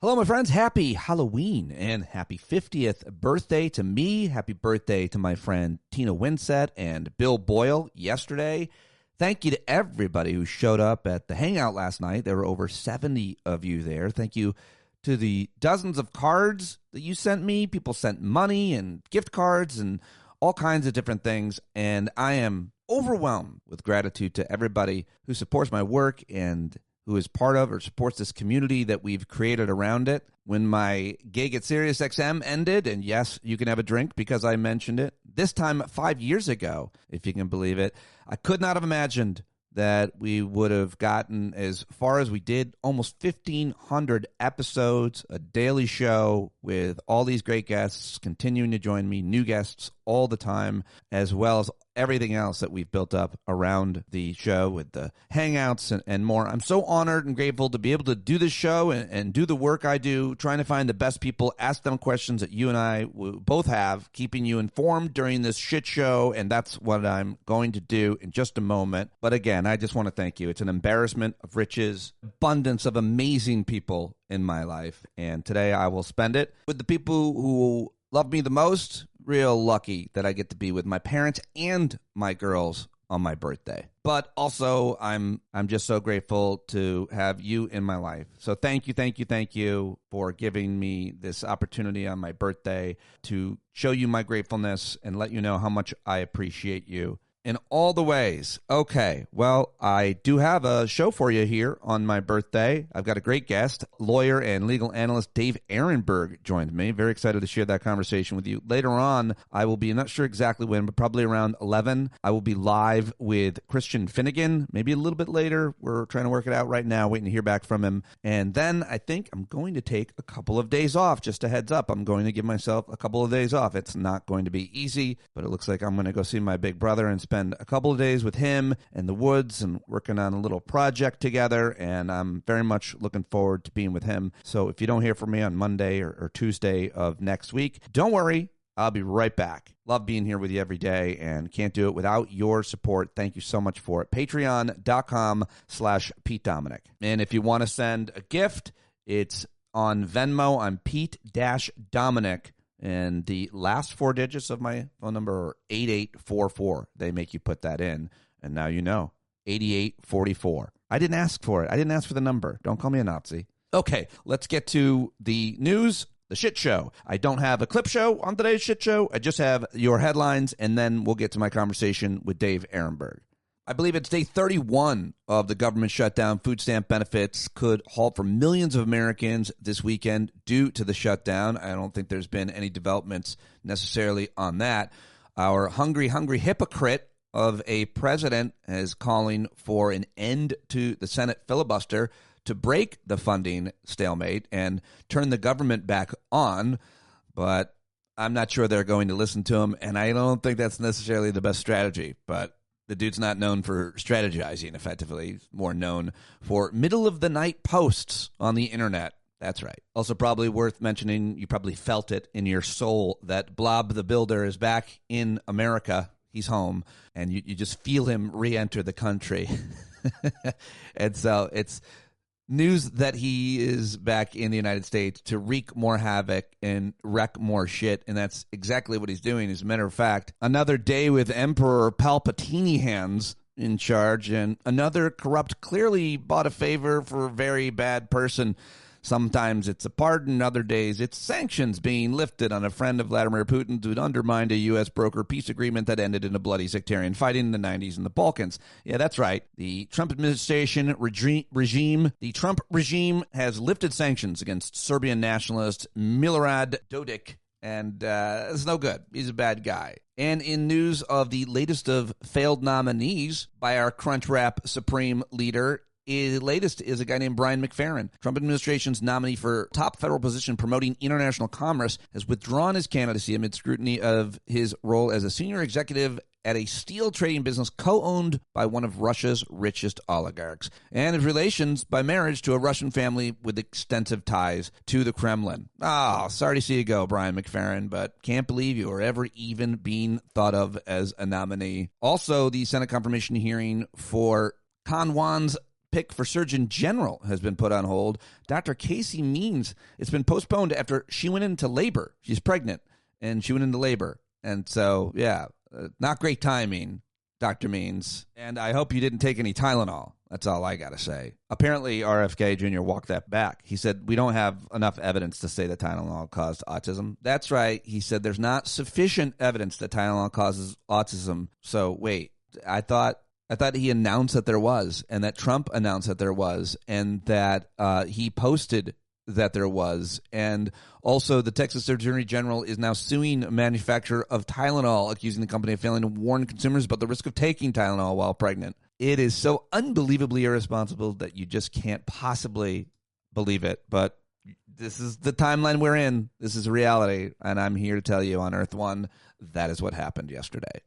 Hello, my friends. Happy Halloween and happy 50th birthday to me. Happy birthday to my friend Tina Winsett and Bill Boyle yesterday. Thank you to everybody who showed up at the Hangout last night. There were over 70 of you there. Thank you to the dozens of cards that you sent me. People sent money and gift cards and all kinds of different things. And I am overwhelmed with gratitude to everybody who supports my work and who is part of or supports this community that we've created around it. When my gig at SiriusXM ended, and yes, you can have a drink because I mentioned it, this time 5 years ago, if you can believe it, I could not have imagined that we would have gotten as far as we did, almost 1,500 episodes, a daily show with all these great guests continuing to join me, new guests all the time, as well as everything else that we've built up around the show with the Hangouts and more. I'm so honored and grateful to be able to do this show and do the work I do, trying to find the best people, ask them questions that you and I both have, keeping you informed during this shit show, and that's what I'm going to do in just a moment. But again, I just want to thank you. It's an embarrassment of riches, abundance of amazing people in my life, and today I will spend it with the people who love me the most. Real lucky that I get to be with my parents and my girls on my birthday. But also, I'm just so grateful to have you in my life. So thank you for giving me this opportunity on my birthday to show you my gratefulness and let you know how much I appreciate you in all the ways. Okay, well, I do have a show for you here on my birthday. I've got a great guest, lawyer and legal analyst Dave Aronberg joined me. Very excited to share that conversation with you. Later on, I will be, not sure exactly when, but probably around 11, I will be live with Christian Finnegan, maybe a little bit later. We're trying to work it out right now, waiting to hear back from him. And then I think I'm going to take a couple of days off. Just a heads up, I'm going to give myself a couple of days off. It's not going to be easy, but it looks like I'm going to go see my big brother and spend a couple of days with him in the woods and working on a little project together, and I'm very much looking forward to being with him. So if you don't hear from me on Monday or Tuesday of next week, don't worry, I'll be right back. Love being here with you every day and can't do it without your support. Thank you so much for it. Patreon.com/Pete Dominic. And if you want to send a gift, it's on Venmo. I'm Pete-Dominic. And the last four digits of my phone number are 8844. They make you put that in. And now you know, 8844. I didn't ask for it. I didn't ask for the number. Don't call me a Nazi. Okay, let's get to the news, the shit show. I don't have a clip show on today's shit show. I just have your headlines, and then we'll get to my conversation with Dave Aronberg. I believe it's day 31 of the government shutdown. Food stamp benefits could halt for millions of Americans this weekend due to the shutdown. I don't think there's been any developments necessarily on that. Our hungry hypocrite of a president is calling for an end to the Senate filibuster to break the funding stalemate and turn the government back on. But I'm not sure they're going to listen to him, and I don't think that's necessarily the best strategy. But the dude's not known for strategizing effectively. He's more known for middle-of-the-night posts on the internet. That's right. Also probably worth mentioning, you probably felt it in your soul, that Blob the Builder is back in America. He's home, and you just feel him re-enter the country. And so it's news that he is back in the United States to wreak more havoc and wreck more shit, and that's exactly what he's doing. As a matter of fact, another day with Emperor Palpatine hands in charge, and another corrupt, clearly bought a favor for a very bad person. Sometimes it's a pardon, other days it's sanctions being lifted on a friend of Vladimir Putin to undermine a U.S. broker peace agreement that ended in a bloody sectarian fighting in the 90s in the Balkans. Yeah, that's right. The Trump administration the Trump regime has lifted sanctions against Serbian nationalist Milorad Dodik, and it's no good. He's a bad guy. And in news of the latest of failed nominees by our Crunchwrap Supreme Leader, the latest is a guy named Brian McFerrin. Trump administration's nominee for top federal position promoting international commerce has withdrawn his candidacy amid scrutiny of his role as a senior executive at a steel trading business co-owned by one of Russia's richest oligarchs, and his relations by marriage to a Russian family with extensive ties to the Kremlin. Sorry to see you go, Brian McFerrin, but can't believe you were ever even being thought of as a nominee. Also, the Senate confirmation hearing for Kanwan's pick for Surgeon General has been put on hold. Dr. Casey Means, it's been postponed after she went into labor. She's pregnant, and she went into labor. And so, yeah, not great timing, Dr. Means. And I hope you didn't take any Tylenol. That's all I got to say. Apparently, RFK Jr. walked that back. He said, we don't have enough evidence to say that Tylenol caused autism. That's right. He said there's not sufficient evidence that Tylenol causes autism. So, wait, I thought he announced that there was, and that Trump announced that there was, and that he posted that there was. And also the Texas Attorney General is now suing a manufacturer of Tylenol, accusing the company of failing to warn consumers about the risk of taking Tylenol while pregnant. It is so unbelievably irresponsible that you just can't possibly believe it. But this is the timeline we're in. This is reality. And I'm here to tell you on Earth One, that is what happened yesterday.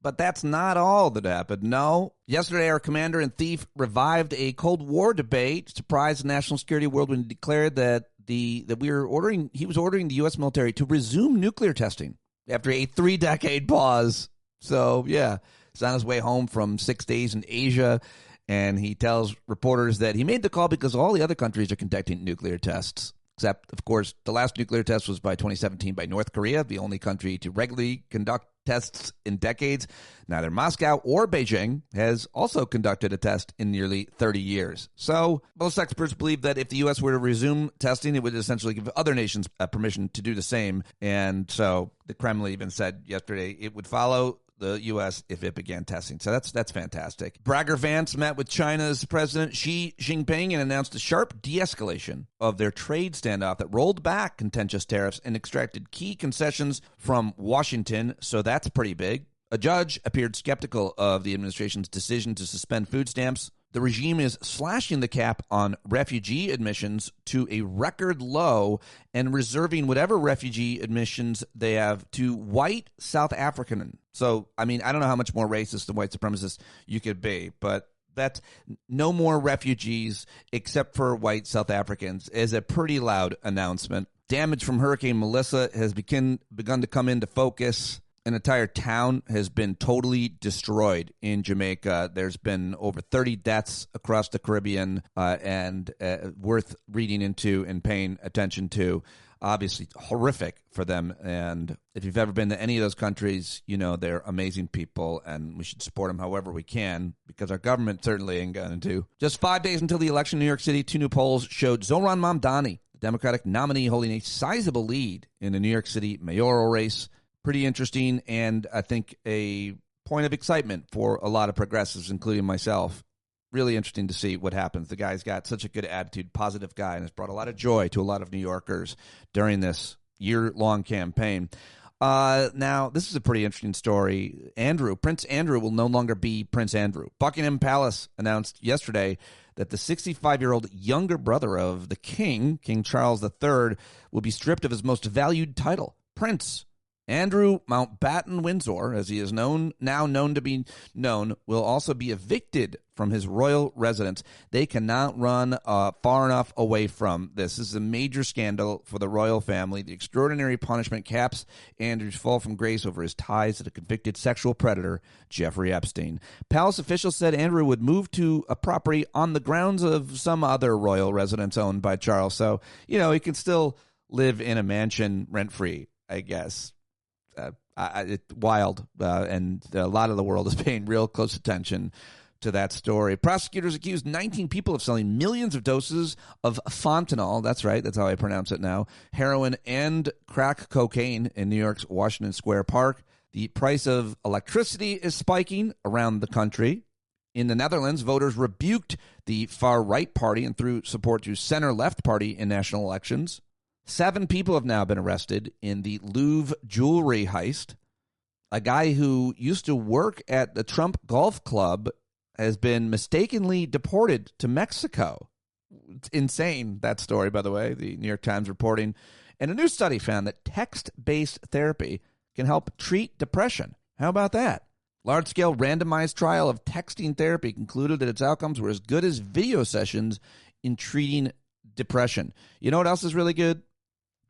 But that's not all that happened. No. Yesterday, our commander in chief revived a Cold War debate, surprised the national security world when he declared that he was ordering the U.S. military to resume nuclear testing after a 3-decade pause. So, yeah, he's on his way home from 6 days in Asia, and he tells reporters that he made the call because all the other countries are conducting nuclear tests. Except, of course, the last nuclear test was by 2017 by North Korea, the only country to regularly conduct tests in decades. Neither Moscow or Beijing has also conducted a test in nearly 30 years. So most experts believe that if the U.S. were to resume testing, it would essentially give other nations permission to do the same. And so the Kremlin even said yesterday it would follow the U.S. if it began testing. So that's fantastic. Bragger Vance met with China's President Xi Jinping and announced a sharp de-escalation of their trade standoff that rolled back contentious tariffs and extracted key concessions from Washington. So that's pretty big. A judge appeared skeptical of the administration's decision to suspend food stamps. The regime is slashing the cap on refugee admissions to a record low and reserving whatever refugee admissions they have to white South African. So, I mean, I don't know how much more racist and white supremacist you could be, but that's no more refugees except for white South Africans is a pretty loud announcement. Damage from Hurricane Melissa has begun to come into focus. An entire town has been totally destroyed in Jamaica. There's been over 30 deaths across the Caribbean, and worth reading into and paying attention to. Obviously horrific for them. And if you've ever been to any of those countries, you know they're amazing people, and we should support them however we can, because our government certainly ain't going to. Just 5 days until the election in New York City, 2 new polls showed Zohran Mamdani, the Democratic nominee, holding a sizable lead in the New York City mayoral race. Pretty interesting, and I think a point of excitement for a lot of progressives, including myself. Really interesting to see what happens. The guy's got such a good attitude, positive guy, and has brought a lot of joy to a lot of New Yorkers during this year-long campaign. Now, this is a pretty interesting story. Prince Andrew will no longer be Prince Andrew. Buckingham Palace announced yesterday that the 65-year-old younger brother of the king, King Charles III, will be stripped of his most valued title, Prince. Andrew Mountbatten Windsor, as he is now known to be known, will also be evicted from his royal residence. They cannot run far enough away from this. This is a major scandal for the royal family. The extraordinary punishment caps Andrew's fall from grace over his ties to the convicted sexual predator, Jeffrey Epstein. Palace officials said Andrew would move to a property on the grounds of some other royal residence owned by Charles. So, he can still live in a mansion rent-free, I guess. It's wild, and a lot of the world is paying real close attention to that story. Prosecutors accused 19 people of selling millions of doses of fentanyl, that's right, that's how I pronounce it now, heroin and crack cocaine in New York's Washington Square Park. The price of electricity is spiking around the country. In the Netherlands, voters rebuked the far-right party and threw support to center-left party in national elections. 7 people have now been arrested in the Louvre jewelry heist. A guy who used to work at the Trump Golf Club has been mistakenly deported to Mexico. It's insane, that story, by the way, the New York Times reporting. And a new study found that text-based therapy can help treat depression. How about that? Large-scale randomized trial of texting therapy concluded that its outcomes were as good as video sessions in treating depression. You know what else is really good?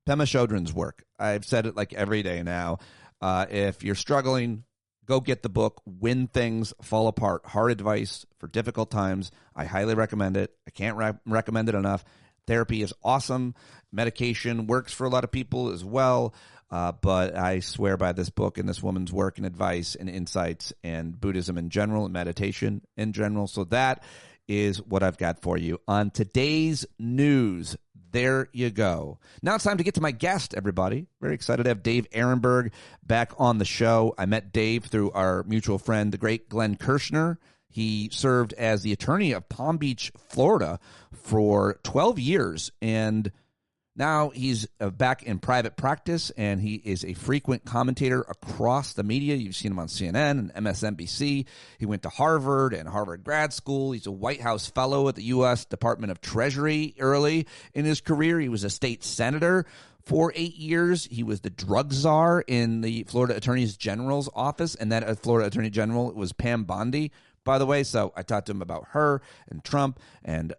Pema Chodron's work. I've said it like every day now. If you're struggling, go get the book, When Things Fall Apart, Hard Advice for Difficult Times. I highly recommend it. I can't recommend it enough. Therapy is awesome. Medication works for a lot of people as well. But I swear by this book and this woman's work and advice and insights and Buddhism in general and meditation in general. So that is what I've got for you on today's news. There you go. Now it's time to get to my guest, everybody. Very excited to have Dave Aronberg back on the show. I met Dave through our mutual friend, the great Glenn Kirshner. He served as the attorney of Palm Beach, Florida for 12 years, and now he's back in private practice, and he is a frequent commentator across the media. You've seen him on CNN and MSNBC. He went to Harvard and Harvard Grad School. He's a White House fellow at the U.S. Department of Treasury early in his career. He was a state senator for 8 years. He was the drug czar in the Florida Attorney General's office, and that Florida Attorney General was Pam Bondi, by the way. So I talked to him about her and Trump and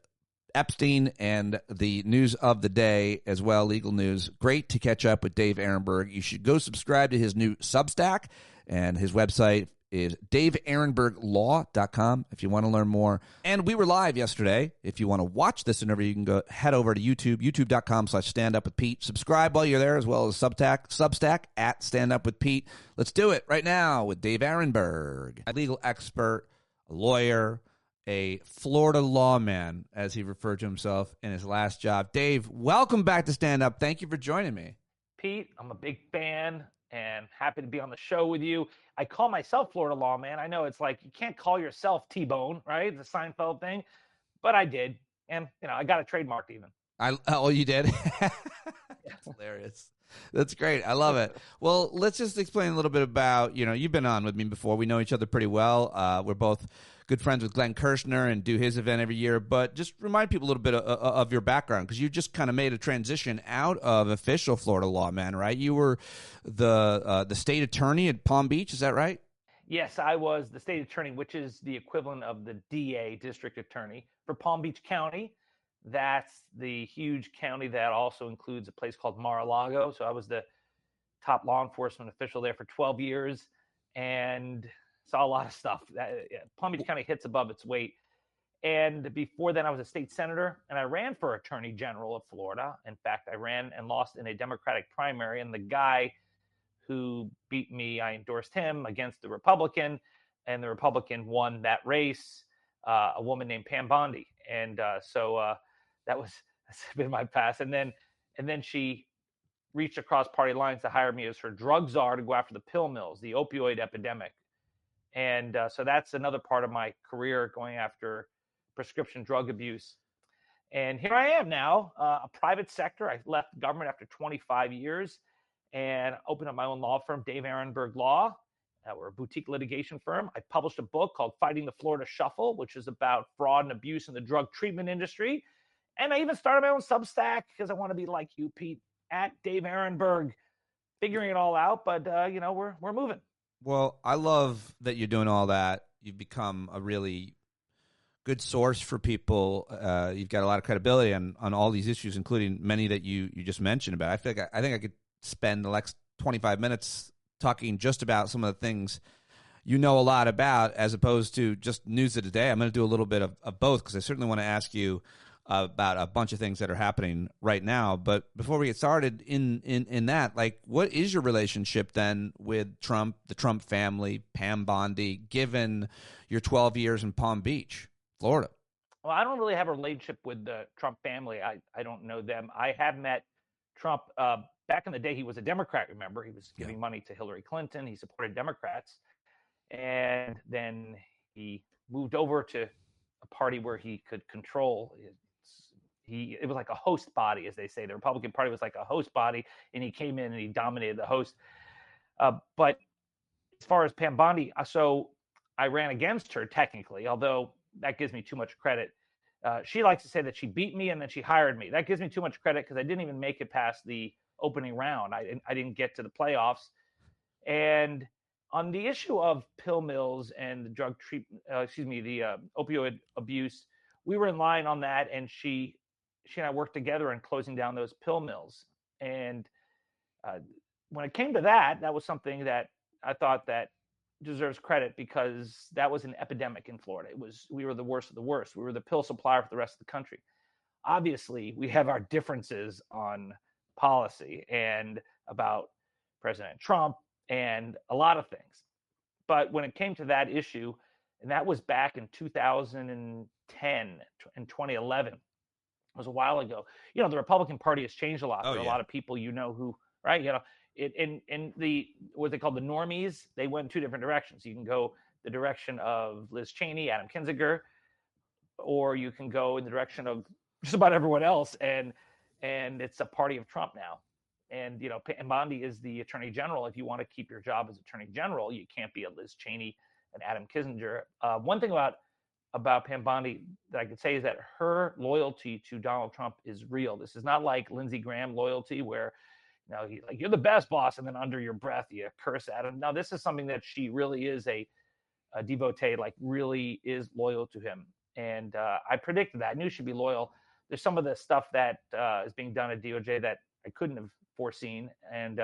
Epstein and the news of the day as well, legal news. Great to catch up with Dave Aronberg. You should go subscribe to his new Substack, and his website is davearonberglaw.com if you want to learn more. And we were live yesterday. If you want to watch this interview, you can go head over to YouTube, youtube.com/standupwithpete. Subscribe while you're there, as well as Substack at Stand Up With Pete. Let's do it right now with Dave Aronberg, a legal expert, a lawyer, a Florida lawman, as he referred to himself in his last job. Dave, welcome back to Stand Up. Thank you for joining me. Pete, I'm a big fan and happy to be on the show with you. I call myself Florida lawman. I know it's like you can't call yourself T-Bone, right? The Seinfeld thing, but I did, and I got it trademarked even. You did? That's hilarious. That's great. I love it. Well, let's just explain a little bit about, you've been on with me before. We know each other pretty well. We're both good friends with Glenn Kirshner and do his event every year. But just remind people a little bit of your background, because you just kind of made a transition out of official Florida law, man, right? You were the state attorney at Palm Beach. Is that right? Yes, I was the state attorney, which is the equivalent of the DA, district attorney, for Palm Beach County. That's the huge county that also includes a place called Mar-a-Lago. So I was the top law enforcement official there for 12 years and saw a lot of stuff. Palm Beach County hits above its weight. And before then, I was a state senator, and I ran for Attorney General of Florida. In fact, I ran and lost in a Democratic primary, and the guy who beat me, I endorsed him against the Republican, and the Republican won that race, a woman named Pam Bondi. And so that's been my past. And then she reached across party lines to hire me as her drug czar to go after the pill mills, the opioid epidemic. And so that's another part of my career, going after prescription drug abuse. And here I am now, a private sector. I left government after 25 years and opened up my own law firm, Dave Aronberg Law. We're a boutique litigation firm. I published a book called Fighting the Florida Shuffle, which is about fraud and abuse in the drug treatment industry. And I even started my own Substack because I want to be like you, Pete, at Dave Aronberg, figuring it all out. But, we're moving. Well, I love that you're doing all that. You've become a really good source for people. You've got a lot of credibility on all these issues, including many that you just mentioned about. I think I could spend the next 25 minutes talking just about some of the things you know a lot about, as opposed to just news of the day. I'm going to do a little bit of both, because I certainly want to ask you about a bunch of things that are happening right now. But before we get started in that, like, what is your relationship then with Trump, the Trump family, Pam Bondi, given your 12 years in Palm Beach, Florida? Well, I don't really have a relationship with the Trump family. I don't know them. I have met Trump back in the day. He was a Democrat, remember? He was giving money to Hillary Clinton. He supported Democrats. And then he moved over to a party where he could control. It was like a host body, as they say. The Republican Party was like a host body, and he came in and he dominated the host. But as far as Pam Bondi, so I ran against her technically, although that gives me too much credit. She likes to say that she beat me and then she hired me. That gives me too much credit because I didn't even make it past the opening round. I didn't get to the playoffs. And on the issue of pill mills and the drug treatment, the opioid abuse, we were in line on that, and she and I worked together in closing down those pill mills. And when it came to that was something that I thought that deserves credit because that was an epidemic in Florida. We were the worst of the worst. We were the pill supplier for the rest of the country. Obviously, we have our differences on policy and about President Trump and a lot of things. But when it came to that issue, and that was back in 2010 and 2011, it was a while ago. The Republican Party has changed a lot. There are a lot of people who, right? In the what they call the normies, they went in two different directions. You can go the direction of Liz Cheney, Adam Kinzinger, or you can go in the direction of just about everyone else, and it's a party of Trump now. And Pam Bondi is the Attorney General. If you want to keep your job as Attorney General, you can't be a Liz Cheney and Adam Kinzinger. One thing about Pam Bondi that I could say is that her loyalty to Donald Trump is real. This is not like Lindsey Graham loyalty where you're the best boss, and then under your breath you curse at him. Now this is something that she really is a devotee, like really is loyal to him. And I predicted that. I knew she'd be loyal. There's some of the stuff that is being done at DOJ that I couldn't have foreseen, and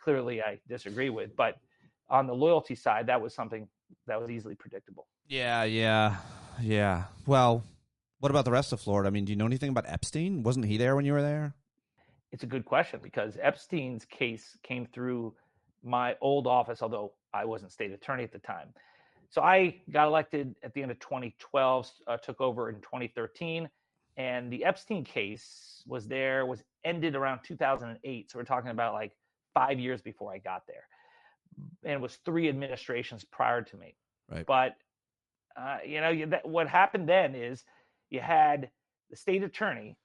clearly I disagree with. But on the loyalty side, that was something that was easily predictable. Yeah. Well, what about the rest of Florida? I mean, do you know anything about Epstein? Wasn't he there when you were there? It's a good question because Epstein's case came through my old office, although I wasn't state attorney at the time. So I got elected at the end of 2012, took over in 2013, and the Epstein case was ended around 2008. So we're talking about like 5 years before I got there, and it was 3 administrations prior to me. Right. But what happened then is you had the state attorney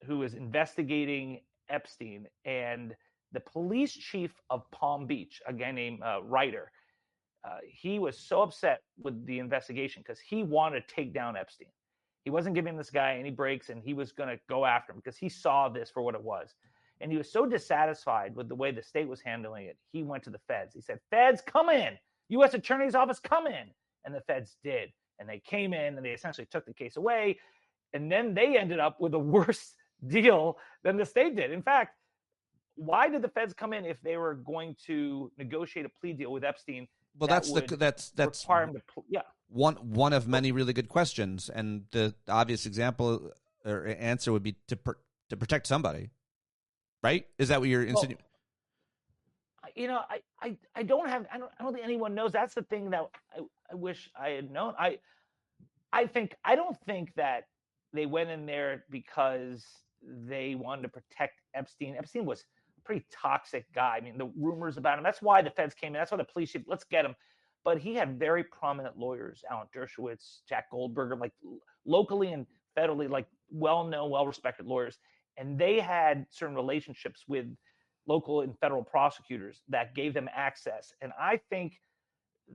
who was investigating Epstein, and the police chief of Palm Beach, a guy named Ryder. He was so upset with the investigation because he wanted to take down Epstein. He wasn't giving this guy any breaks, and he was going to go after him because he saw this for what it was. And he was so dissatisfied with the way the state was handling it, he went to the feds. He said, "Feds, come in. U.S. Attorney's Office, come in." And the feds did. And they came in, and they essentially took the case away. And then they ended up with a worse deal than the state did. In fact, why did the feds come in if they were going to negotiate a plea deal with Epstein? Well, that's require him to one of many really good questions, and the obvious example or answer would be to protect somebody, right? Is that what you're insinuating? I don't think anyone knows. That's the thing that I wish I had known. I don't think that they went in there because they wanted to protect Epstein. Epstein was a pretty toxic guy. I mean, the rumors about him, that's why the feds came in. That's why the police chief, let's get him. But he had very prominent lawyers, Alan Dershowitz, Jack Goldberger, like locally and federally, like well-known, well-respected lawyers. And they had certain relationships with local and federal prosecutors that gave them access. And I think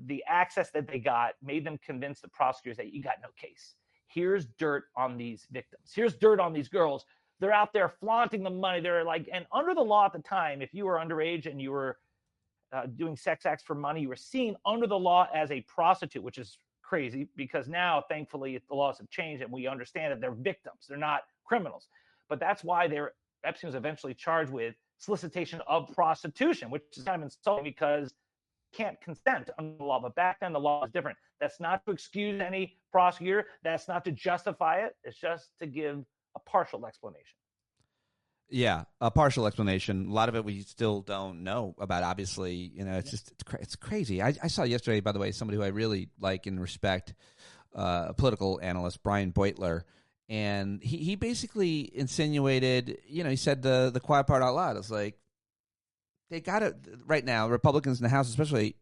the access that they got made them convince the prosecutors that you got no case. Here's dirt on these victims. Here's dirt on these girls. They're out there flaunting the money. They're like, and under the law at the time, if you were underage and you were doing sex acts for money, you were seen under the law as a prostitute, which is crazy because now, thankfully, the laws have changed and we understand that they're victims. They're not criminals. But that's why Epstein was eventually charged with solicitation of prostitution, which is kind of insulting because can't consent under the law. But back then, the law was different. That's not to excuse any prosecutor. That's not to justify it. It's just to give a partial explanation. Yeah, a partial explanation. A lot of it we still don't know about. Obviously, it's crazy. I saw yesterday, by the way, somebody who I really like and respect, a political analyst, Brian Beutler, and he basically insinuated, he said the quiet part out loud. It's like they got it right now. Republicans in the House, especially,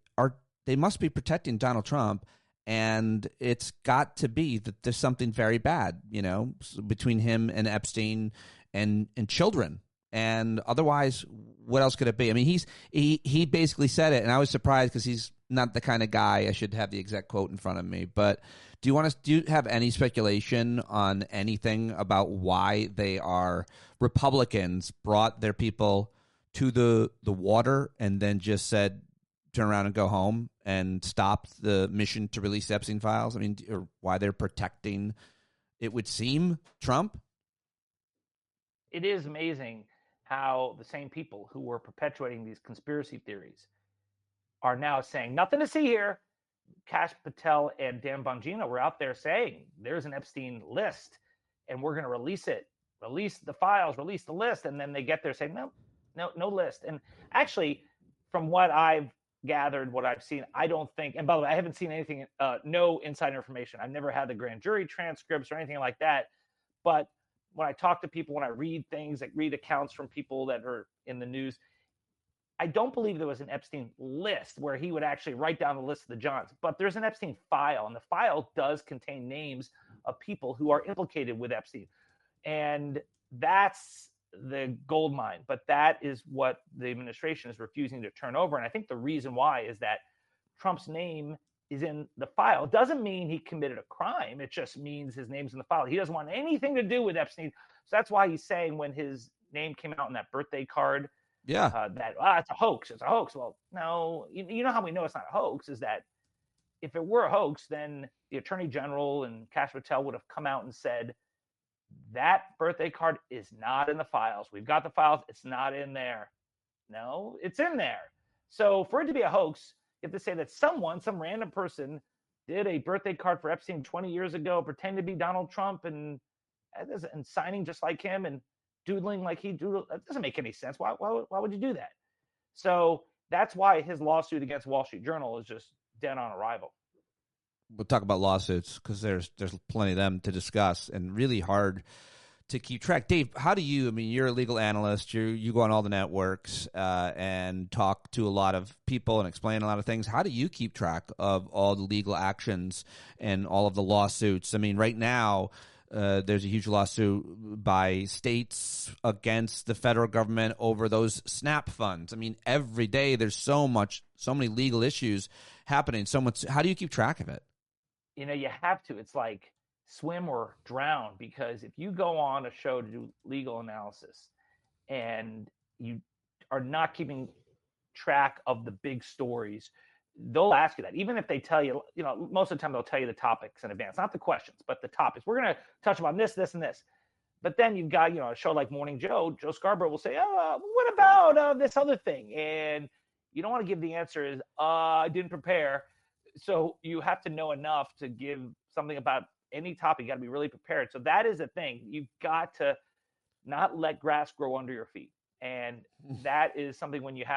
they must be protecting Donald Trump. And it's got to be that there's something very bad, between him and Epstein and children. And otherwise, what else could it be? I mean, he basically said it, and I was surprised because he's not the kind of guy. I should have the exact quote in front of me. But do you have any speculation on anything about why Republicans brought their people to the water and then just said, turn around and go home and stop the mission to release Epstein files? I mean, or why they're protecting, it would seem, Trump? It is amazing how the same people who were perpetuating these conspiracy theories are now saying, nothing to see here. Kash Patel and Dan Bongino were out there saying there's an Epstein list and we're going to release it, release the files, release the list. And then they get there saying, no list. And actually, from what I've gathered, what I've seen, I don't think, and by the way, I haven't seen anything, no inside information. I've never had the grand jury transcripts or anything like that. But when I talk to people, when I read things, like read accounts from people that are in the news, I don't believe there was an Epstein list where he would actually write down the list of the Johns, but there's an Epstein file, and the file does contain names of people who are implicated with Epstein. And that's the gold mine, but that is what the administration is refusing to turn over. And I think the reason why is that Trump's name is in the file. It doesn't mean he committed a crime. It just means his name's in the file. He doesn't want anything to do with Epstein. So that's why he's saying when his name came out in that birthday card, that it's a hoax. It's a hoax. Well, no, you know how we know it's not a hoax is that if it were a hoax, then the Attorney General and Kash Patel would have come out and said that birthday card is not in the files. We've got the files. It's not in there. No, it's in there. So for it to be a hoax, you have to say that some random person did a birthday card for Epstein 20 years ago, pretending to be Donald Trump and signing just like him and doodling like he doodled. That doesn't make any sense. Why would you do that? So that's why his lawsuit against Wall Street Journal is just dead on arrival. We'll talk about lawsuits because there's plenty of them to discuss and really hard to keep track. Dave, how do you, I mean, you're a legal analyst, you go on all the networks and talk to a lot of people and explain a lot of things. How do you keep track of all the legal actions and all of the lawsuits? I mean, right now, there's a huge lawsuit by states against the federal government over those SNAP funds. I mean, every day there's so many legal issues happening. How do you keep track of it? You know, you have to. It's like swim or drown, because if you go on a show to do legal analysis and you are not keeping track of the big stories, they'll ask you that. Even if they tell you, most of the time they'll tell you the topics in advance, not the questions, but the topics. We're going to touch on this, this, and this. But then you've got, a show like Morning Joe Scarborough will say, what about this other thing? And you don't want to give the answer is, I didn't prepare. So you have to know enough to give something about any topic. You got to be really prepared. So that is a thing. You've got to not let grass grow under your feet. And that is something when you're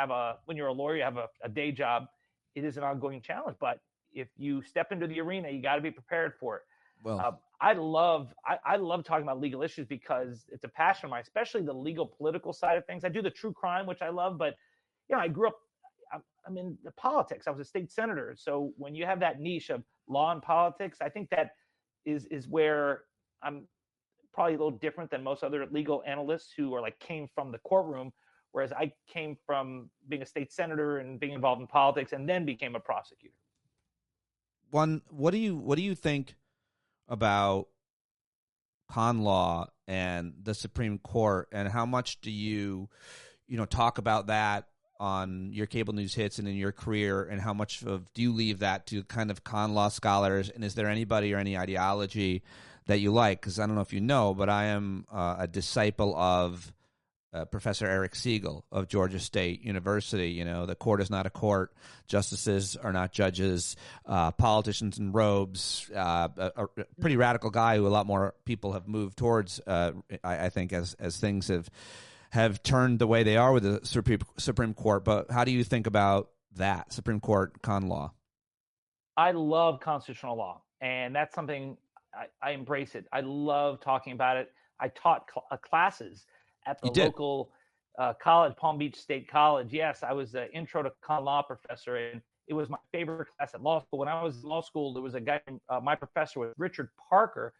a lawyer, you have a day job, it is an ongoing challenge. But if you step into the arena, you got to be prepared for it. Well, I love talking about legal issues because it's a passion of mine, especially the legal political side of things. I do the true crime, which I love, but I grew up, I'm in the politics. I was a state senator. So when you have that niche of law and politics, I think that is where I'm probably a little different than most other legal analysts who are came from the courtroom, whereas I came from being a state senator and being involved in politics and then became a prosecutor. What do you think about con law and the Supreme Court, and how much do you talk about that on your cable news hits and in your career, and how much do you leave that to kind of con law scholars? And is there anybody or any ideology that you like? Because I don't know if you know, but I am a disciple of Professor Eric Siegel of Georgia State University. The court is not a court. Justices are not judges. Politicians in robes. A pretty radical guy who a lot more people have moved towards, I think, as things have turned the way they are with the Supreme Court. But how do you think about that, Supreme Court con law? I love constitutional law, and that's something I embrace it. I love talking about it. I taught classes at the local college, Palm Beach State College. Yes, I was an intro to con law professor, and it was my favorite class at law school. When I was in law school, there was a guy, my professor was Richard Parker,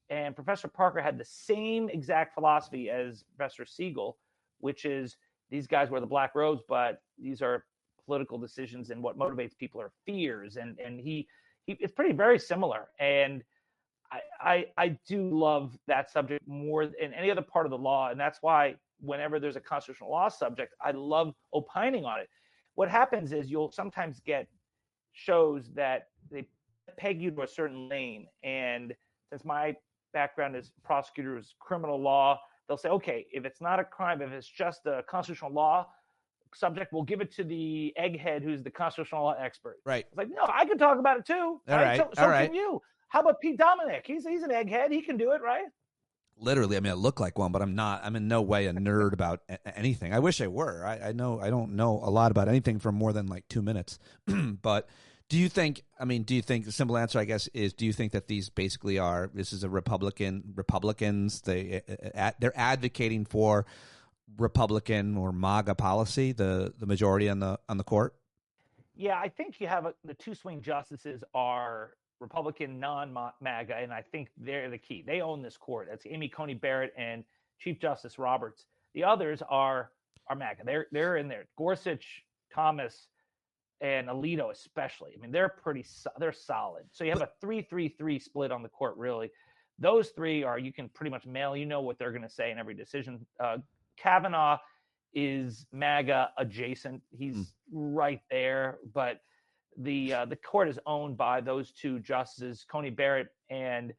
and Professor Parker had the same exact philosophy as Professor Siegel, which is these guys wear the black robes, but these are political decisions, and what motivates people are fears. And he it's very similar. And I do love that subject more than any other part of the law. And that's why whenever there's a constitutional law subject, I love opining on it. What happens is you'll sometimes get shows that they peg you to a certain lane. And since my background is prosecutors, criminal law, they'll say, okay, if it's not a crime, if it's just a constitutional law subject. We'll give it to the egghead who's the constitutional law expert. Right. It's like, no, I can talk about it too. Right? So can you. How about Pete Dominic? He's an egghead. He can do it, right? Literally, I mean, I look like one, but I'm not. I'm in no way a nerd about anything. I wish I were. I don't know a lot about anything for more than like 2 minutes. But do you think the simple answer, I guess, is do you think that these basically this is a Republicans, they're advocating for Republican or MAGA policy, the majority on the court? Yeah, I think you have the two swing justices are Republican, non-MAGA, and I think they're the key. They own this court. That's Amy Coney Barrett and Chief Justice Roberts. The others are MAGA. They're in there. Gorsuch, Thomas, and Alito especially. I mean, they're solid. So you have a 3-3-3 split on the court, really. Those three you can pretty much mail. You know what they're going to say in every decision. Kavanaugh is MAGA adjacent. He's right there, but the court is owned by those two justices, Coney Barrett and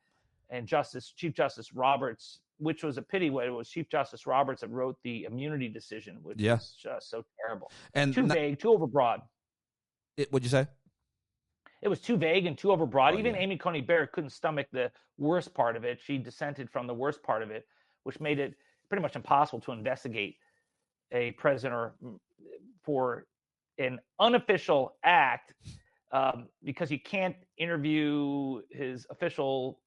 Chief Justice Roberts, which was a pity. It was Chief Justice Roberts that wrote the immunity decision, which is just so terrible and too vague, too overbroad. What'd you say? It was too vague and too overbroad. Even Amy Coney Barrett couldn't stomach the worst part of it. She dissented from the worst part of it, which made it pretty much impossible to investigate a president for an unofficial act because you can't interview his official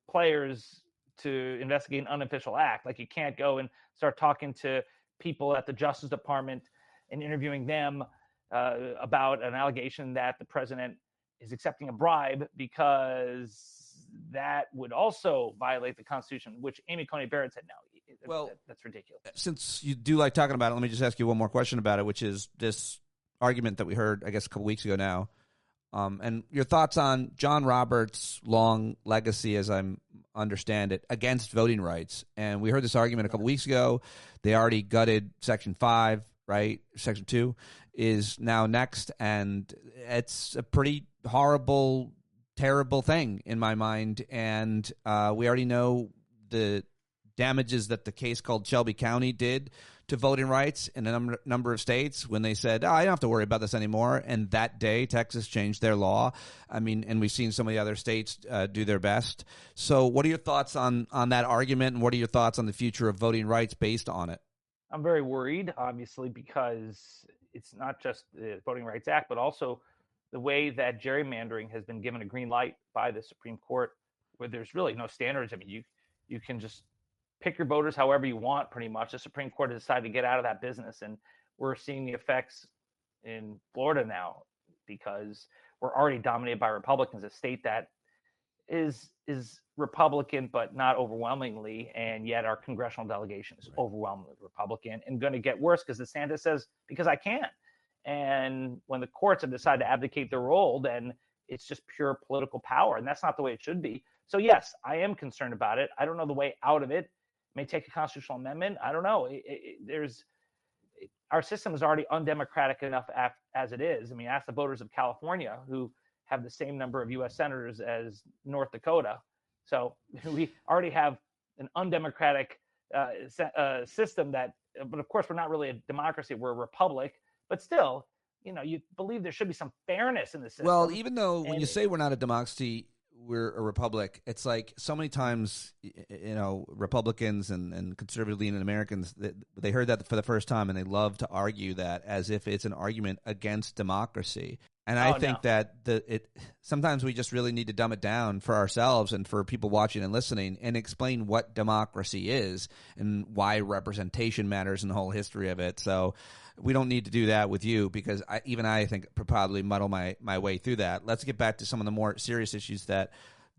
players to investigate an unofficial act. Like you can't go and start talking to people at the Justice Department and interviewing them about an allegation that the president is accepting a bribe, because that would also violate the Constitution, which Amy Coney Barrett said, no, that's ridiculous. Since you do like talking about it, let me just ask you one more question about it, which is this argument that we heard, I guess, a couple weeks ago now, and your thoughts on John Roberts' long legacy, as I understand it, against voting rights. And we heard this argument a couple weeks ago. They already gutted Section 5, right? Section 2 is now next, and it's a pretty horrible, terrible thing in my mind. And we already know the damages that the case called Shelby County did to voting rights in a number of states when they said, I don't have to worry about this anymore. And that day, Texas changed their law. I mean, and we've seen some of the other states do their best. So what are your thoughts on that argument, and what are your thoughts on the future of voting rights based on it? I'm very worried, obviously, because it's not just the Voting Rights Act, but also the way that gerrymandering has been given a green light by the Supreme Court, where there's really no standards. I mean, you can just pick your voters however you want, pretty much. The Supreme Court has decided to get out of that business, and we're seeing the effects in Florida now, because we're already dominated by Republicans, a state that is Republican, but not overwhelmingly, and yet our congressional delegation is overwhelmingly Republican, and going to get worse because DeSantis says, because I can. And when the courts have decided to abdicate their role, then it's just pure political power, and that's not the way it should be. So yes, I am concerned about it. I don't know the way out of it. It may take a constitutional amendment. I don't know. Our system is already undemocratic enough as it is. I mean, ask the voters of California, who have the same number of U.S. senators as North Dakota. So we already have an undemocratic system but of course, we're not really a democracy. We're a republic. But still, you believe there should be some fairness in the system. Well, even though when you say we're not a democracy, we're a republic, it's like so many times, Republicans and conservative-leaning Americans, they heard that for the first time, and they love to argue that as if it's an argument against democracy. And I think that sometimes we just really need to dumb it down for ourselves and for people watching and listening, and explain what democracy is and why representation matters and the whole history of it. So we don't need to do that with you, because I think probably muddle my way through that. Let's get back to some of the more serious issues that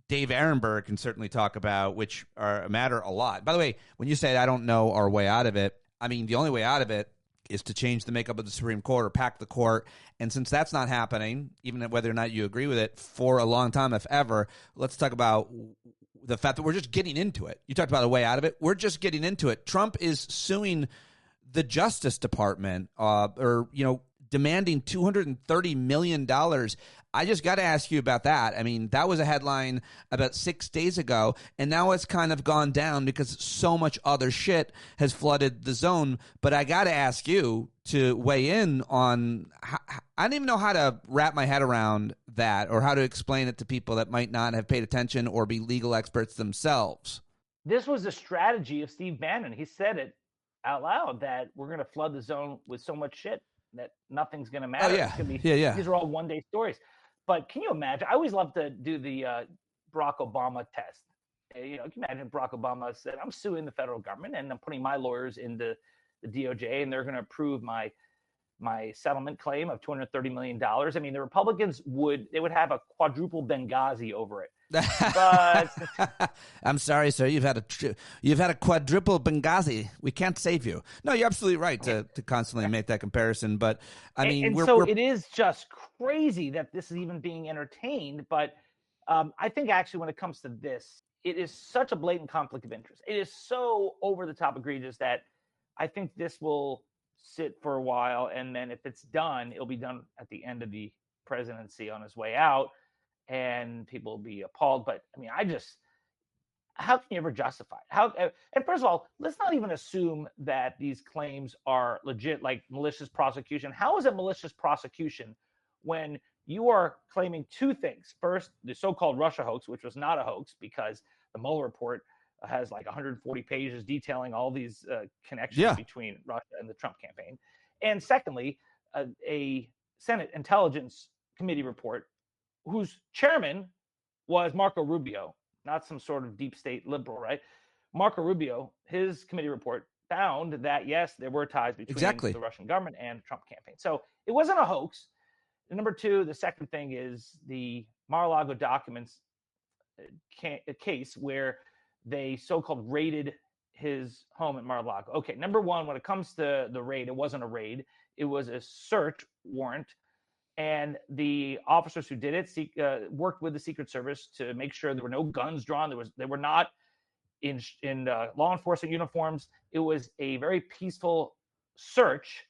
Dave Aronberg can certainly talk about, which matter a lot. By the way, when you say I don't know our way out of it, I mean the only way out of it is to change the makeup of the Supreme Court or pack the court. And since that's not happening, even whether or not you agree with it, for a long time, if ever, let's talk about the fact that we're just getting into it. You talked about a way out of it. We're just getting into it. Trump is suing the Justice Department, demanding $230 million I just got to ask you about that. I mean, that was a headline about 6 days ago, and now it's kind of gone down because so much other shit has flooded the zone. But I got to ask you to weigh in on I don't even know how to wrap my head around that or how to explain it to people that might not have paid attention or be legal experts themselves. This was a strategy of Steve Bannon. He said it out loud that we're going to flood the zone with so much shit that nothing's going to matter. Oh, yeah. It's going to be, yeah. These are all one-day stories. But can you imagine? I always love to do the Barack Obama test. You know, can you imagine Barack Obama said, I'm suing the federal government and I'm putting my lawyers into the DOJ and they're going to approve my settlement claim of $230 million. I mean, the Republicans would have a quadruple Benghazi over it. But I'm sorry, sir. You've had a quadruple Benghazi. We can't save you. No, you're absolutely right to constantly make that comparison. But I mean, it is just crazy that this is even being entertained. But I think actually, when it comes to this, it is such a blatant conflict of interest. It is so over the top egregious that I think this will sit for a while, and then if it's done, it'll be done at the end of the presidency on his way out. And people will be appalled. But I mean, how can you ever justify it? And first of all, let's not even assume that these claims are legit, like malicious prosecution. How is it malicious prosecution when you are claiming two things? First, the so-called Russia hoax, which was not a hoax because the Mueller report has like 140 pages detailing all these connections between Russia and the Trump campaign. And secondly, a Senate Intelligence Committee report whose chairman was Marco Rubio, not some sort of deep state liberal, right? Marco Rubio, his committee report found that, yes, there were ties between the Russian government and the Trump campaign. So it wasn't a hoax. And number two, the second thing is the Mar-a-Lago documents case where they so-called raided his home at Mar-a-Lago. Okay, number one, when it comes to the raid, it wasn't a raid. It was a search warrant. And the officers who did it worked with the Secret Service to make sure there were no guns drawn. They were not in law enforcement uniforms. It was a very peaceful search.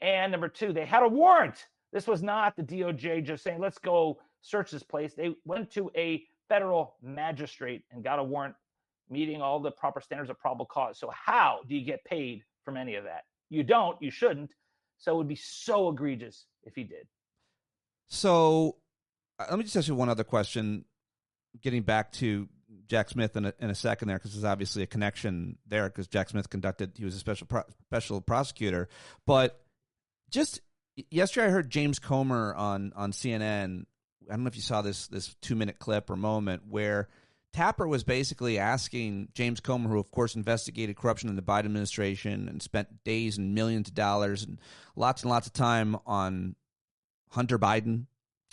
And number two, they had a warrant. This was not the DOJ just saying, let's go search this place. They went to a federal magistrate and got a warrant meeting all the proper standards of probable cause. So how do you get paid from any of that? You don't. You shouldn't. So it would be so egregious if he did. So let me just ask you one other question, getting back to Jack Smith in a second there, because there's obviously a connection there because Jack Smith he was a special prosecutor. But just yesterday I heard James Comer on CNN. I don't know if you saw this 2-minute clip or moment where Tapper was basically asking James Comer, who of course investigated corruption in the Biden administration and spent days and millions of dollars and lots of time on Hunter Biden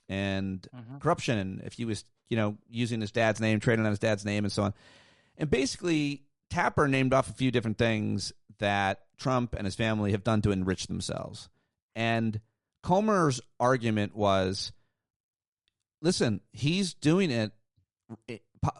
and corruption, and if he was, using his dad's name, trading on his dad's name, and so on. And basically, Tapper named off a few different things that Trump and his family have done to enrich themselves. And Comer's argument was, listen, he's doing it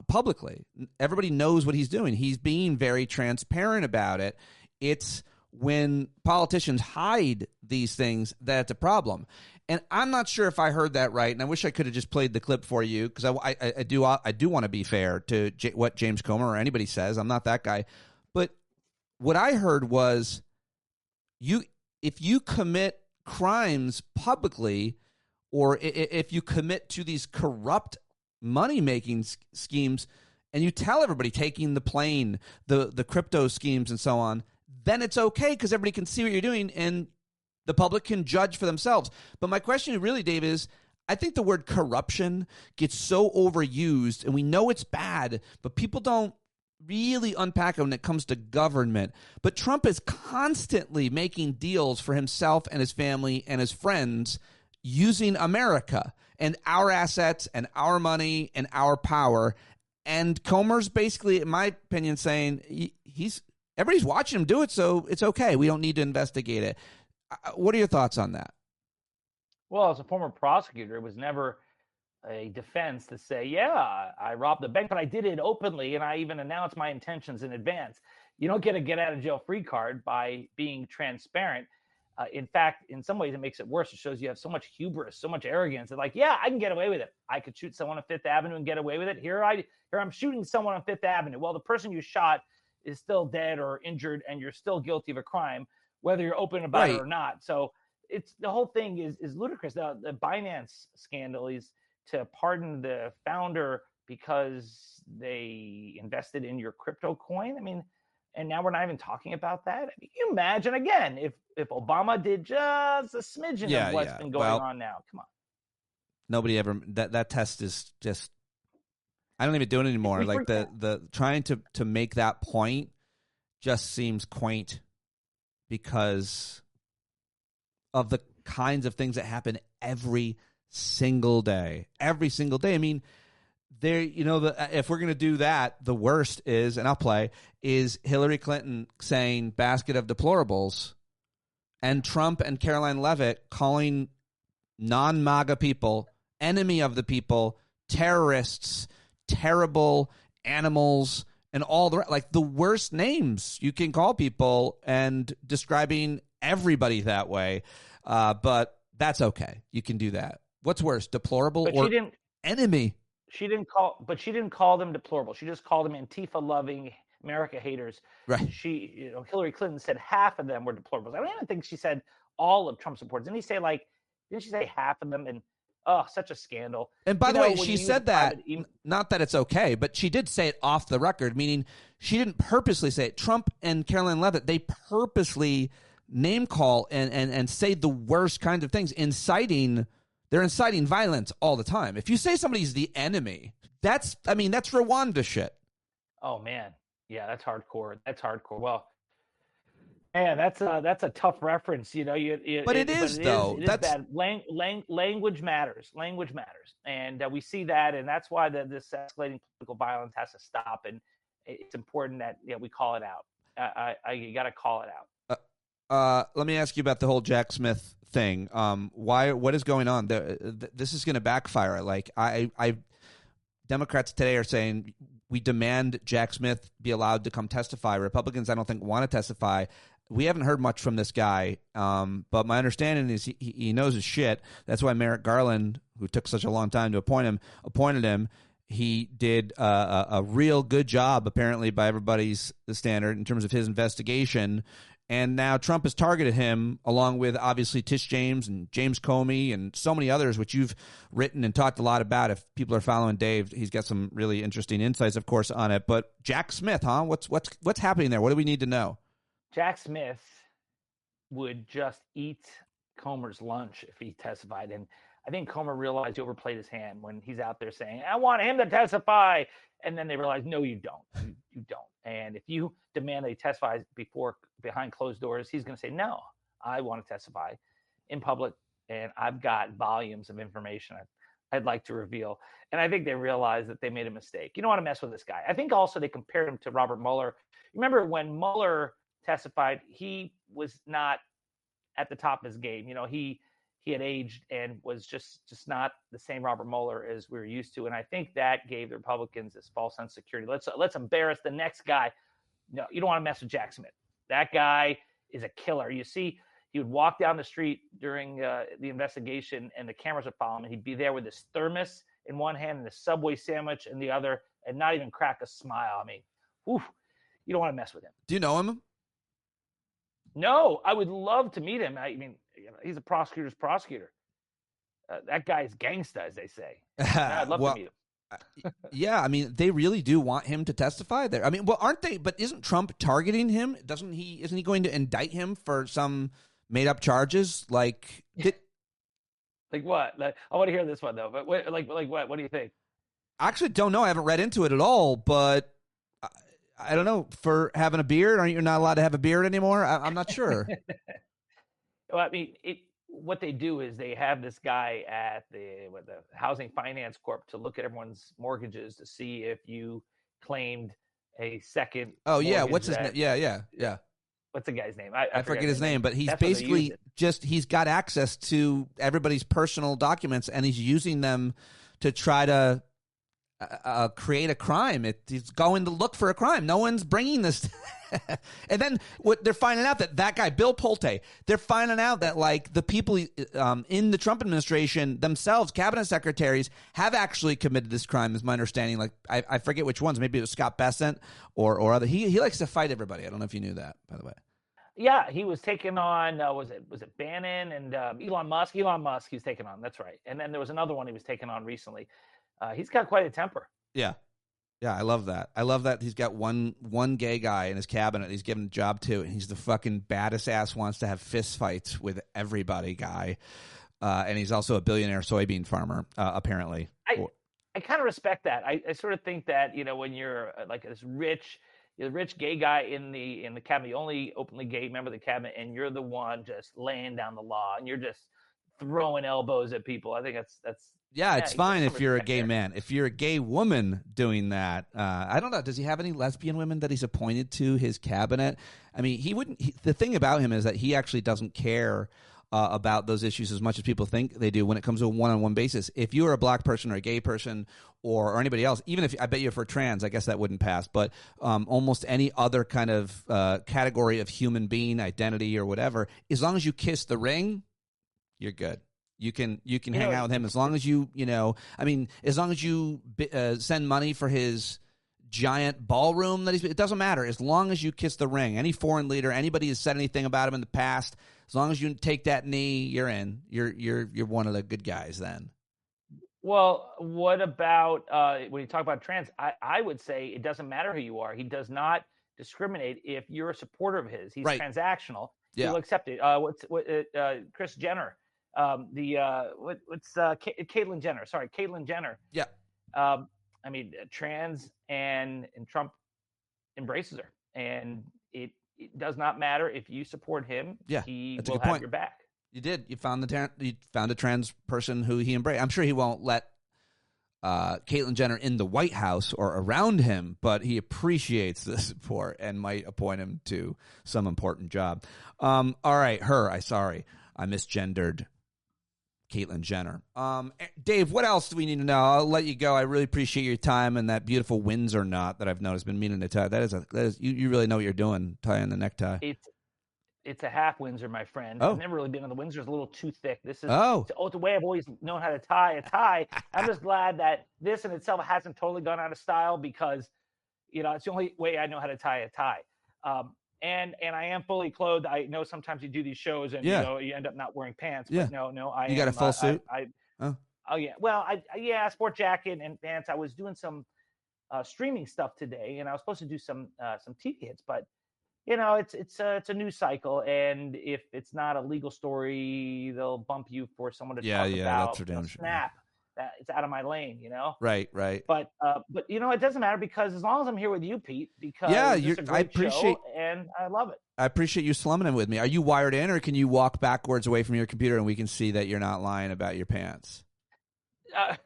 publicly. Everybody knows what he's doing. He's being very transparent about it. It's when politicians hide these things that it's a problem. And I'm not sure if I heard that right, and I wish I could have just played the clip for you because I do want to be fair to what James Comer or anybody says. I'm not that guy. But what I heard was if you commit crimes publicly or if you commit to these corrupt money-making schemes and you tell everybody taking the plane, the crypto schemes and so on, then it's okay because everybody can see what you're doing and the public can judge for themselves. But my question really, Dave, is I think the word corruption gets so overused, and we know it's bad, but people don't really unpack it when it comes to government. But Trump is constantly making deals for himself and his family and his friends using America and our assets and our money and our power. And Comer's basically, in my opinion, saying everybody's watching him do it, so it's okay. We don't need to investigate it. What are your thoughts on that? Well, as a former prosecutor, it was never a defense to say, yeah, I robbed the bank, but I did it openly, and I even announced my intentions in advance. You don't get a get-out-of-jail-free card by being transparent. In fact, in some ways, it makes it worse. It shows you have so much hubris, so much arrogance. It's like, yeah, I can get away with it. I could shoot someone on Fifth Avenue and get away with it. Here I'm shooting someone on Fifth Avenue. Well, the person you shot is still dead or injured, and you're still guilty of a crime, whether you're open about it or not. So it's the whole thing is ludicrous. The Binance scandal is to pardon the founder because they invested in your crypto coin. I mean, and now we're not even talking about that. I mean, can you imagine again if Obama did just a smidgen of what's been going on now? Come on. Nobody ever that test is just. I don't even do it anymore. Like the trying to make that point just seems quaint because of the kinds of things that happen every single day. Every single day. I mean, if we're going to do that, the worst is, and I'll play, is Hillary Clinton saying basket of deplorables and Trump and Caroline Leavitt calling non-MAGA people, enemy of the people, terrorists, terrible animals, and all the worst names you can call people and describing everybody that way. But that's okay. You can do that. What's worse, deplorable or enemy? She didn't call them deplorable. She just called them Antifa-loving America haters. Right. Hillary Clinton said half of them were deplorables. I don't even think she said all of Trump supporters. Didn't she say half of them? And such a scandal. And by the way, she said that, not that it's okay, but she did say it off the record, meaning she didn't purposely say it. Trump and Caroline Leavitt, they purposely name call and say the worst kinds of things, they're inciting violence all the time. If you say somebody's the enemy, that's Rwanda shit. Oh, man. Yeah, that's hardcore. Well, man, that's a tough reference, But it is bad. Language matters. And we see that, and that's why this escalating political violence has to stop. And it's important that we call it out. You got to call it out. Let me ask you about the whole Jack Smith thing. What is going on? This is going to backfire. Like Democrats today are saying we demand Jack Smith be allowed to come testify. Republicans, I don't think, want to testify. We haven't heard much from this guy, but my understanding is he knows his shit. That's why Merrick Garland, who took such a long time to appointed him. He did a real good job, apparently, by everybody's standard in terms of his investigation. And now Trump has targeted him, along with, obviously, Tish James and James Comey and so many others, which you've written and talked a lot about. If people are following Dave, he's got some really interesting insights, of course, on it. But Jack Smith, huh? What's happening there? What do we need to know? Jack Smith would just eat Comer's lunch if he testified. And I think Comer realized he overplayed his hand when he's out there saying, I want him to testify. And then they realized, no, you don't. You don't. And if you demand that he testifies behind closed doors, he's going to say, no, I want to testify in public. And I've got volumes of information I'd like to reveal. And I think they realized that they made a mistake. You don't want to mess with this guy. I think also they compared him to Robert Mueller. Remember when Mueller testified, he was not at the top of his game. He had aged and was just not the same Robert Mueller as we were used to. And I think that gave the Republicans this false sense of security. Let's embarrass the next guy. No, you don't want to mess with Jack Smith. That guy is a killer. You see, he would walk down the street during the investigation and the cameras would follow him. And he'd be there with his thermos in one hand and a Subway sandwich in the other and not even crack a smile. I mean, you don't want to mess with him. Do you know him? No, I would love to meet him. I mean, he's a prosecutor's prosecutor. That guy's gangsta, as they say. I'd love to meet him. Yeah, I mean, they really do want him to testify there. I mean, well, aren't they? But isn't Trump targeting him? Isn't he going to indict him for some made-up charges? Like what? I want to hear this one though. But what? What do you think? I actually don't know. I haven't read into it at all, but I don't know. For having a beard, aren't you not allowed to have a beard anymore? I'm not sure. Well, I mean, what they do is they have this guy at the Housing Finance Corp to look at everyone's mortgages to see if you claimed a second. Oh yeah, what's his name? Yeah. What's the guy's name? I forget his name, but he's basically he's got access to everybody's personal documents, and he's using them to try to create a crime. He's going to look for a crime. No one's bringing this. And then what they're finding out that guy, Bill Pulte, they're finding out that like the people in the Trump administration themselves, cabinet secretaries, have actually committed this crime, is my understanding. Like I forget which ones. Maybe it was Scott Bessent or other. He likes to fight everybody. I don't know if you knew that, by the way. Yeah, he was taking on, was it Bannon and Elon Musk? Elon Musk he was taking on, that's right. And then there was another one he was taking on recently. He's got quite a temper. Yeah. Yeah, I love that. I love that he's got one gay guy in his cabinet he's given a job to, and he's the fucking baddest ass, wants to have fist fights with everybody guy. And he's also a billionaire soybean farmer, apparently. I kind of respect that. I sort of think that, when you're like this rich gay guy in the cabinet, the only openly gay member of the cabinet, and you're the one just laying down the law, and you're just throwing elbows at people. I think that's it's fine if you're a gay man. If you're a gay woman doing that, I don't know. Does he have any lesbian women that he's appointed to his cabinet? I mean, he wouldn't. The thing about him is that he actually doesn't care about those issues as much as people think they do when it comes to a one-on-one basis. If you are a black person or a gay person or anybody else, even if I bet you for trans, I guess that wouldn't pass, but almost any other kind of category of human being, identity or whatever, as long as you kiss the ring, you're good. You can hang out with him as long as as long as you send money for his giant ballroom that it doesn't matter. As long as you kiss the ring, any foreign leader, anybody has said anything about him in the past, as long as you take that knee, you're in. You're one of the good guys then. Well, what about when you talk about trans? I would say it doesn't matter who you are. He does not discriminate if you're a supporter of his. He's transactional. Yeah. He'll accept it. Kris Jenner. Caitlyn Jenner. Sorry, Caitlyn Jenner. Yeah. I mean, trans and Trump embraces her, and it does not matter if you support him. Yeah, he that's will a good have point. your back. You did. You found a trans person who he embraced. I'm sure he won't let Caitlyn Jenner in the White House or around him, but he appreciates the support and might appoint him to some important job. All right, I misgendered Caitlyn Jenner. Dave, what else do we need to know? I'll let you go. I really appreciate your time and that beautiful Windsor knot that I've noticed. Been meaning to tie. That is you really know what you're doing tying the necktie. It's a half Windsor, my friend. Oh. I've never really been on the Windsor. It's a little too thick. This is the way I've always known how to tie a tie. I'm just glad that this in itself hasn't totally gone out of style because, it's the only way I know how to tie a tie. And I am fully clothed. I know sometimes you do these shows and you end up not wearing pants. But no, you got a full suit. Oh yeah. Well, sport jacket and pants. I was doing some streaming stuff today, and I was supposed to do some TV hits, but it's a news cycle, and if it's not a legal story, they'll bump you for someone to talk about. That's snap. That it's out of my lane, Right. But it doesn't matter because as long as I'm here with you, Pete, because I appreciate show and I love it. I appreciate you slumming in with me. Are you wired in, or can you walk backwards away from your computer and we can see that you're not lying about your pants? I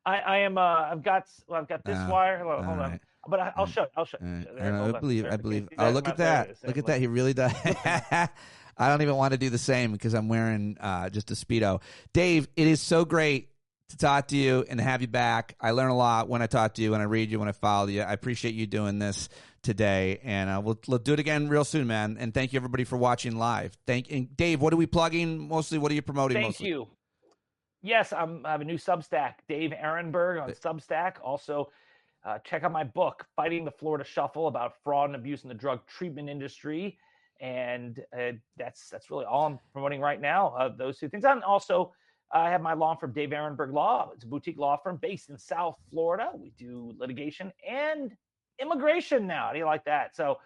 am. I've got this wire. Hold on. But I'll show you. I believe. Oh, look at that. Look at that. He really does. I don't even want to do the same because I'm wearing just a Speedo. Dave, it is so great to talk to you and have you back. I learn a lot when I talk to you, when I read you, when I follow you. I appreciate you doing this today, and we'll do it again real soon, man. And thank you, everybody, for watching live. And Dave, what are we plugging mostly? What are you promoting mostly? Thank you. Yes, I have a new Substack, Dave Aronberg on Substack. Also, check out my book, Fighting the Florida Shuffle, about fraud and abuse in the drug treatment industry. And that's really all I'm promoting right now, those two things. And also, I have my law firm, Dave Aronberg Law. It's a boutique law firm based in South Florida. We do litigation and immigration now. How do you like that? So,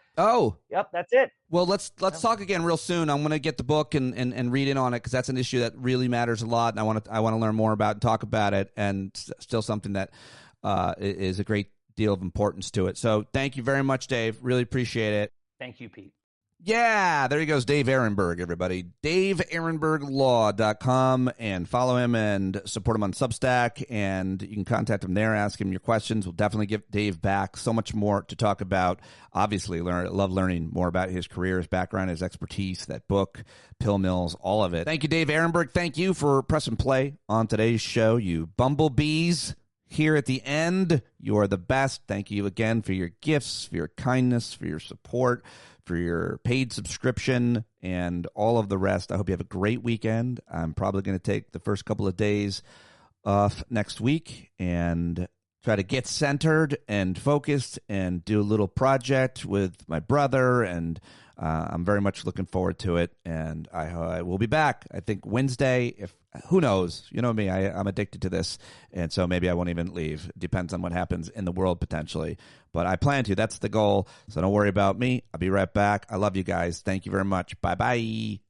yep, that's it. Well, let's talk again real soon. I'm going to get the book and read in on it because that's an issue that really matters a lot, and I want to learn more about and talk about it, and still something that is a great deal of importance to it. So, thank you very much, Dave. Really appreciate it. Thank you, Pete. Yeah, there he goes, Dave Aronberg, everybody. DaveAronbergLaw.com, and follow him and support him on Substack, and you can contact him there, ask him your questions. We'll definitely get Dave back. So much more to talk about. Obviously, love learning more about his career, his background, his expertise, that book, Pill Mills, all of it. Thank you, Dave Aronberg. Thank you for pressing play on today's show, you bumblebees. here at the end. You are the best. Thank you again for your gifts, for your kindness, for your support, for your paid subscription, and all of the rest. I hope you have a great weekend. I'm probably going to take the first couple of days off next week and try to get centered and focused and do a little project with my brother, and I'm very much looking forward to it. And I will be back, I think, Wednesday. Who knows? You know me, I'm addicted to this, and so maybe I won't even leave. It depends on what happens in the world potentially, but I plan to. That's the goal, so don't worry about me. I'll be right back. I love you guys. Thank you very much. Bye-bye.